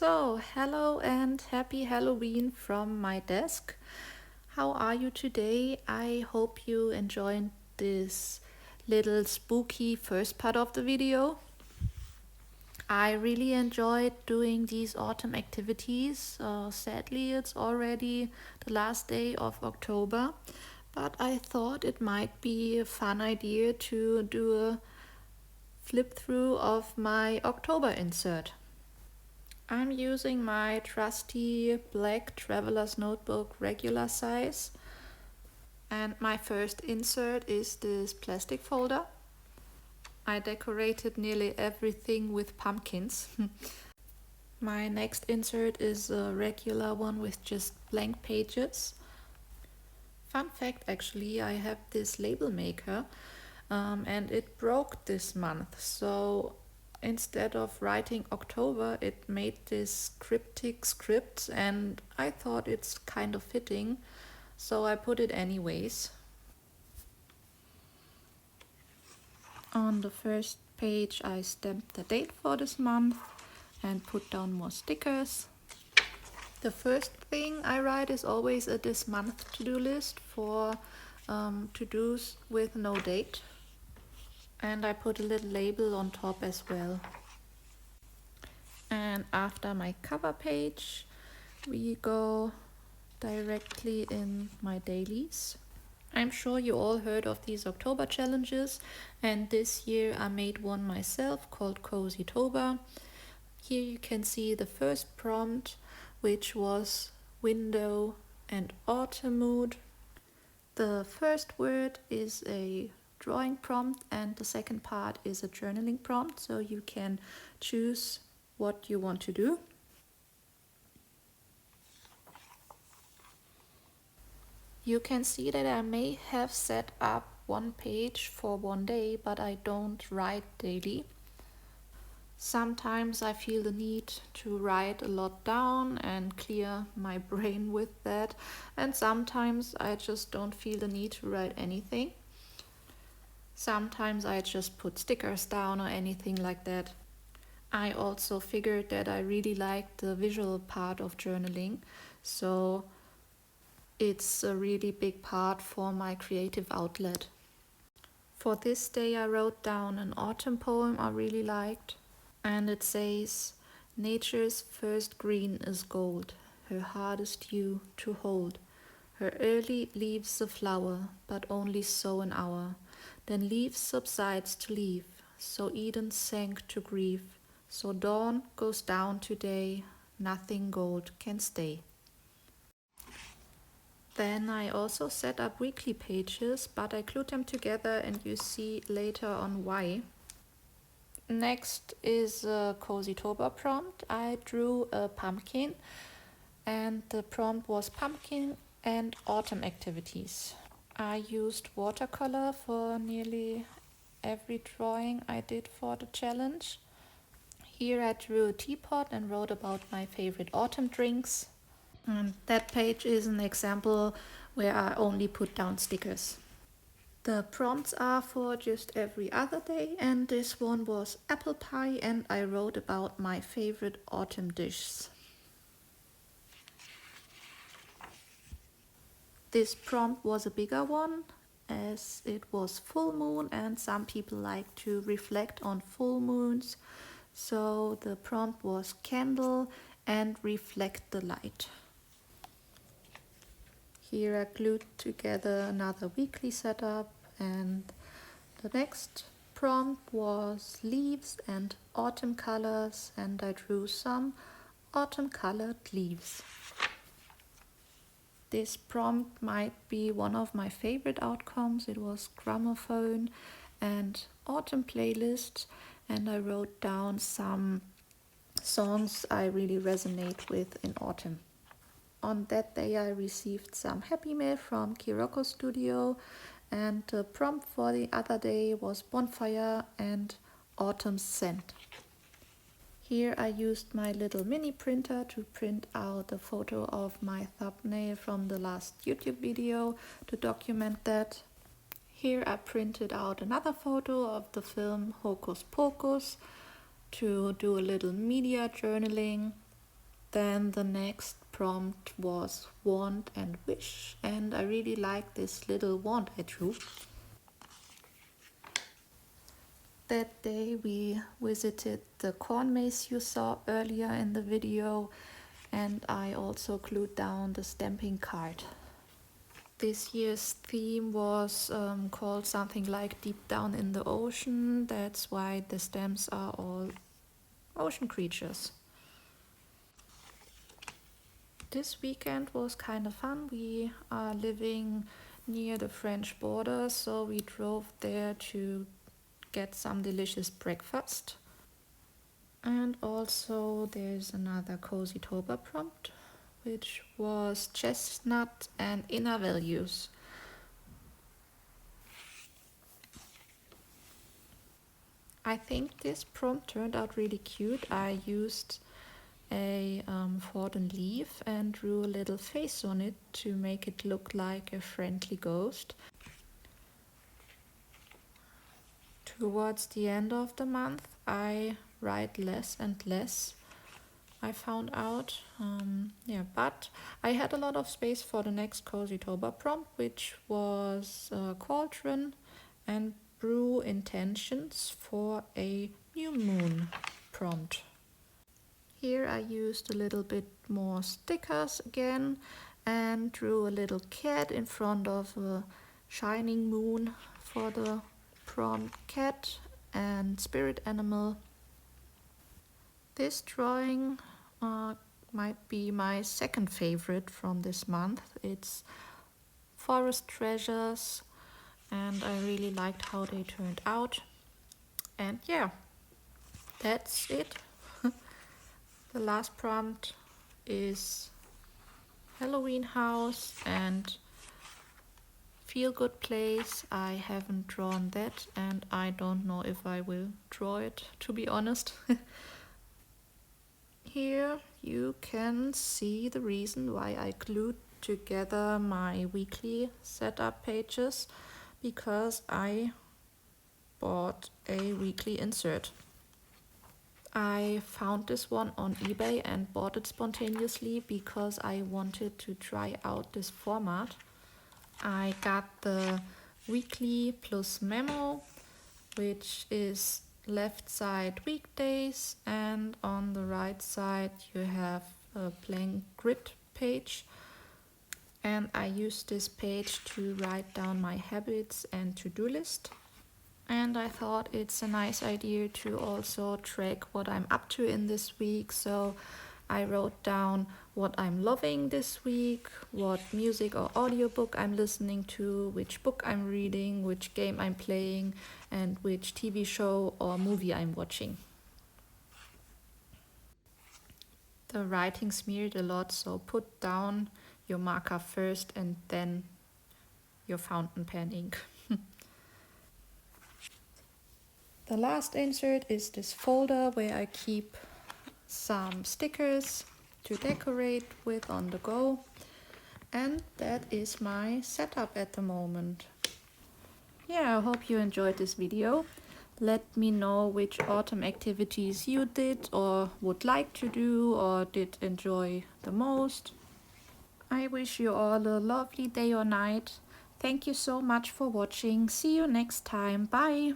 So, hello and happy Halloween from my desk. How are you today? I hope you enjoyed this little spooky first part of the video. I really enjoyed doing these autumn activities. Sadly, it's already the last day of October, but I thought it might be a fun idea to do a flip through of my October insert. I'm using my trusty black traveler's notebook regular size, and my first insert is this plastic folder. I decorated nearly everything with pumpkins. My next insert is a regular one with just blank pages. Fun fact, actually, I have this label maker and it broke this month, so instead of writing October, it made this cryptic script, and I thought it's kind of fitting, so I put it anyways. On the first page, I stamped the date for this month and put down more stickers. The first thing I write is always a this month to-do list for to-dos with no date. And I put a little label on top as well. And after my cover page, we go directly in my dailies. I'm sure you all heard of these October challenges, and this year I made one myself called Cozy-tober. Here you can see the first prompt, which was window and autumn mood. The first word is a drawing prompt and the second part is a journaling prompt, so you can choose what you want to do. You can see that I may have set up one page for one day, but I don't write daily. Sometimes I feel the need to write a lot down and clear my brain with that, and sometimes I just don't feel the need to write anything. Sometimes I just put stickers down or anything like that. I also figured that I really like the visual part of journaling, so it's a really big part for my creative outlet. For this day I wrote down an autumn poem I really liked, and it says, "Nature's first green is gold, her hardest hue to hold. Her early leaves a flower, but only so an hour. Then leaf subsides to leaf, so Eden sank to grief. So dawn goes down today, nothing gold can stay." Then I also set up weekly pages, but I glued them together and you see later on why. Next is a Cozy-tober prompt. I drew a pumpkin and the prompt was pumpkin and autumn activities. I used watercolor for nearly every drawing I did for the challenge. Here I drew a teapot and wrote about my favorite autumn drinks. And that page is an example where I only put down stickers. The prompts are for just every other day, and this one was apple pie, and I wrote about my favorite autumn dishes. This prompt was a bigger one, as it was full moon and some people like to reflect on full moons, so the prompt was candle and reflect the light. Here I glued together another weekly setup, and the next prompt was leaves and autumn colors, and I drew some autumn colored leaves. This prompt might be one of my favorite outcomes. It was gramophone and autumn playlist, and I wrote down some songs I really resonate with in autumn. On that day I received some happy mail from Kiroko Studio, and the prompt for the other day was bonfire and autumn scent. Here I used my little mini printer to print out a photo of my thumbnail from the last YouTube video to document that. Here I printed out another photo of the film Hocus Pocus to do a little media journaling. Then the next prompt was want and wish, and I really like this little wand I drew. That day we visited the corn maze you saw earlier in the video, and I also glued down the stamping card. This year's theme was called something like Deep Down in the Ocean. That's why the stamps are all ocean creatures. This weekend was kind of fun. We are living near the French border, so we drove there to get some delicious breakfast. And also there's another Cozy Toba prompt, which was chestnut and inner values. I think this prompt turned out really cute. I used a fallen leaf and drew a little face on it to make it look like a friendly ghost. Towards the end of the month, I write less and less, I found out. But I had a lot of space for the next Cozy Toba prompt, which was cauldron and brew intentions for a new moon prompt. Here I used a little bit more stickers again and drew a little cat in front of a shining moon for the prompt cat and spirit animal. This drawing might be my second favorite from this month. It's forest treasures, and I really liked how they turned out. And yeah, that's it. The last prompt is Halloween house and feel good place. I haven't drawn that, and I don't know if I will draw it, to be honest. Here you can see the reason why I glued together my weekly setup pages, because I bought a weekly insert. I found this one on eBay and bought it spontaneously because I wanted to try out this format. I got the weekly plus memo, which is left side weekdays, and on the right side you have a blank grid page. And I use this page to write down my habits and to-do list. And I thought it's a nice idea to also track what I'm up to in this week. So I wrote down what I'm loving this week, what music or audiobook I'm listening to, which book I'm reading, which game I'm playing, and which TV show or movie I'm watching. The writing smeared a lot, so put down your marker first and then your fountain pen ink. The last insert is this folder where I keep some stickers to decorate with on the go. And that is my setup at the moment. Yeah, I hope you enjoyed this video. Let me know which autumn activities you did or would like to do or did enjoy the most. I wish you all a lovely day or night. Thank you so much for watching. See you next time. Bye!